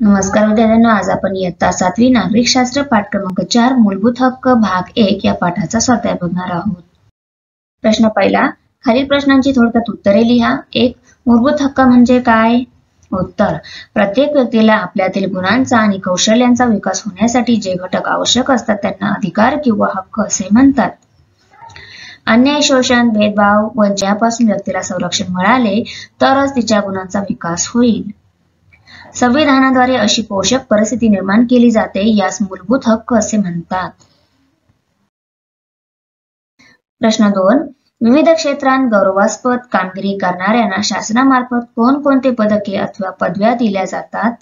नमस्कार विद्यार्थ्यांनो, आज आपण इयत्ता 7वी नागरिकशास्त्र पाठ क्रमांक 4 मूलभूत हक्क भाग 1 या पाठाचा स्वाध्याय बघणार आहोत। प्रश्न पहिला, खालील प्रश्नांची थोडक्यात उत्तरे लिहा। 1. मूलभूत हक्क म्हणजे काय? उत्तर, प्रत्येक व्यक्तीला आपल्यातील गुणांचा आणि कौशल्यांचा विकास होण्यासाठी जे घटक आवश्यक असतात त्यांना अधिकार किंवा हक्क असे म्हणतात। अन्याय, शोषण, भेदभाव, वंचित यापासून व्यक्तीला संरक्षण मिळाले तरच तिच्या गुणांचा विकास होईल। संविधानाद्वारे अशी पोषक परिस्थिती निर्माण केली जाते, यास मूलभूत हक्क असे म्हणतात। प्रश्न 2. विविध क्षेत्रांत गौरवास्पद कामगिरी करणाऱ्यांना शासनामार्फत कोणकोणते पदके अथवा पदव्या दिल्या जातात?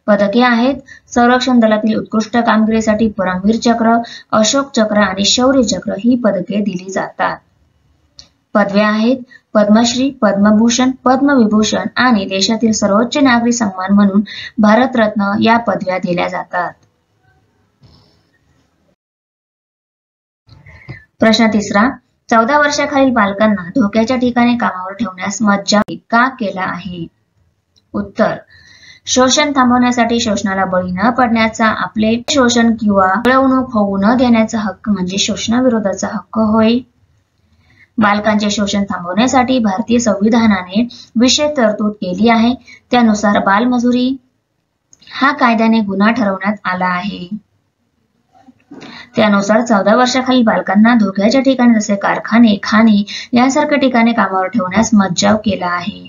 पदके आहेत संरक्षण दलातील उत्कृष्ट कामगिरीसाठी परमवीर चक्र, अशोक चक्र आणि शौर्य चक्र ही पदके दिली जातात। पदव्या आहेत पद्मश्री, पद्मभूषण, पद्मविभूषण आणि देशातील सर्वोच्च नागरी सन्मान म्हणून भारतरत्न या पदव्या दिल्या जातात। प्रश्न 3. 14 वर्षाखालील बालकांना धोक्याच्या ठिकाणी कामावर ठेवण्यास मज्जाव का केला आहे? उत्तर, शोषण थांबवण्यासाठी शोषणाला बळी न पडण्याचा, आपले शोषण किंवा पिळवणूक होऊ न देण्याचा हक्क म्हणजे शोषणाविरोधाचा हक्क होय। बालकांचे शोषण थांबवण्यासाठी भारतीय संविधानाने विशेष तरतूद केली आहे। त्यानुसार बालमजुरी हा कायद्याने गुन्हा ठरवण्यात आला आहे। त्यानुसार 14 वर्षाखालील बालकांना धोक्याच्या ठिकाणी जसे कारखाने, खाणी यांसारख्या ठिकाणी कामावर ठेवण्यास मज्जाव केला आहे।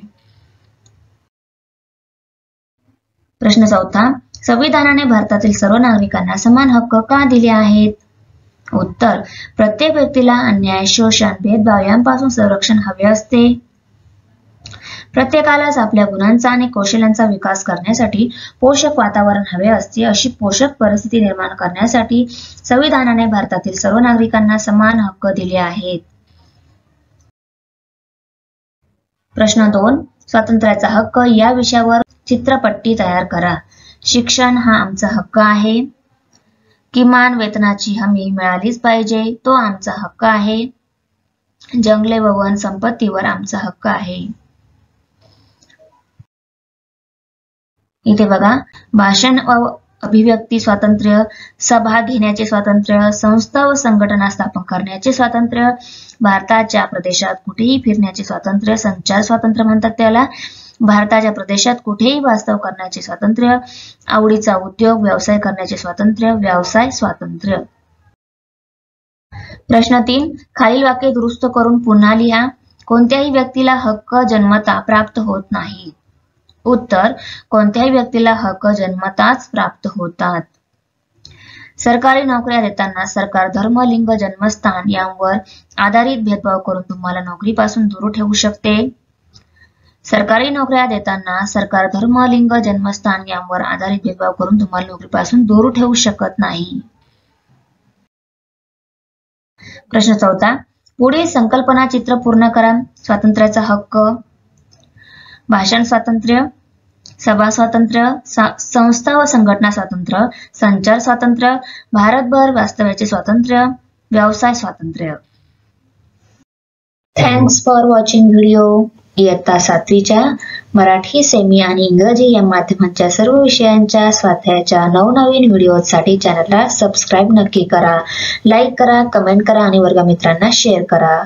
प्रश्न 4. संविधानाने भारतातील सर्व नागरिकांना समान हक्क का दिले आहेत? उत्तर, प्रत्येक व्यक्तीला अन्याय, शोषण, भेदभाव यांपासून संरक्षण हवे असते। प्रत्येकालाच आपल्या गुणांचा आणि कौशल्यांचा विकास करण्यासाठी पोषक वातावरण हवे असते। अशी पोषक परिस्थिती निर्माण करण्यासाठी संविधानाने भारतातील सर्व नागरिकांना समान हक्क दिले आहेत। प्रश्न 2. स्वातंत्र्याचा हक्क या विषयावर चित्रपट्टी तयार करा। शिक्षण हा आमचा हक्क आहे। किमान वेतनाची हमी मिळालीच पाहिजे, तो आमचा हक्क आहे। जंगले व वन संपत्तीवर आमचा हक्क आहे। इथे बघा, भाषण व अभिव्यक्ती स्वातंत्र्य, सभा घेण्याचे स्वातंत्र्य, संस्था व संघटना स्थापन करण्याचे स्वातंत्र्य, भारताच्या प्रदेशात कुठेही फिरण्याचे स्वातंत्र्य, संचार स्वातंत्र्य म्हणतात त्याला, भारताच्या प्रदेशात कुठेही वास्तव करण्याचे स्वातंत्र्य, आवडीचा उद्योग व्यवसाय करण्याचे स्वातंत्र्य, व्यवसाय स्वातंत्र्य। प्रश्न 3. खालील वाक्य दुरुस्त करून पुन्हा लिहा। कोणत्याही व्यक्तीला हक्क जन्मता प्राप्त होत नाही? उत्तर, कोणत्याही व्यक्तीला हक्क जन्मताच प्राप्त होतात। सरकारी नोकऱ्या देताना सरकार धर्म, लिंग, जन्मस्थान यांवर आधारित भेदभाव करून तुम्हाला नोकरीपासून दूर ठेवू शकते। सरकारी नोकऱ्या देताना सरकार धर्म, लिंग, जन्मस्थान यांवर आधारित भेदभाव करून तुम्हाला नोकरीपासून दूर ठेवू शकत नाही। प्रश्न 4. पुढील संकल्पना चित्र पूर्ण करा। स्वातंत्र्याचा हक्क, भाषण स्वातंत्र्य, सभा स्वातंत्र्य, संस्था व संघटना स्वातंत्र्य, संचार स्वातंत्र्य, भारतभर वास्तव्याचे स्वातंत्र्य, व्यवसाय स्वातंत्र्य। Thanks for watching video. इयत्ता 7वीच्या मराठी, सेमी आणि इंग्रजी या माध्यमांच्या सर्व विषयांच्या स्वाध्यायाच्या नवनवीन व्हिडिओसाठी चॅनलला सबस्क्राईब नक्की करा, लाईक करा, कमेंट करा आणि वर्गमित्रांना शेअर करा।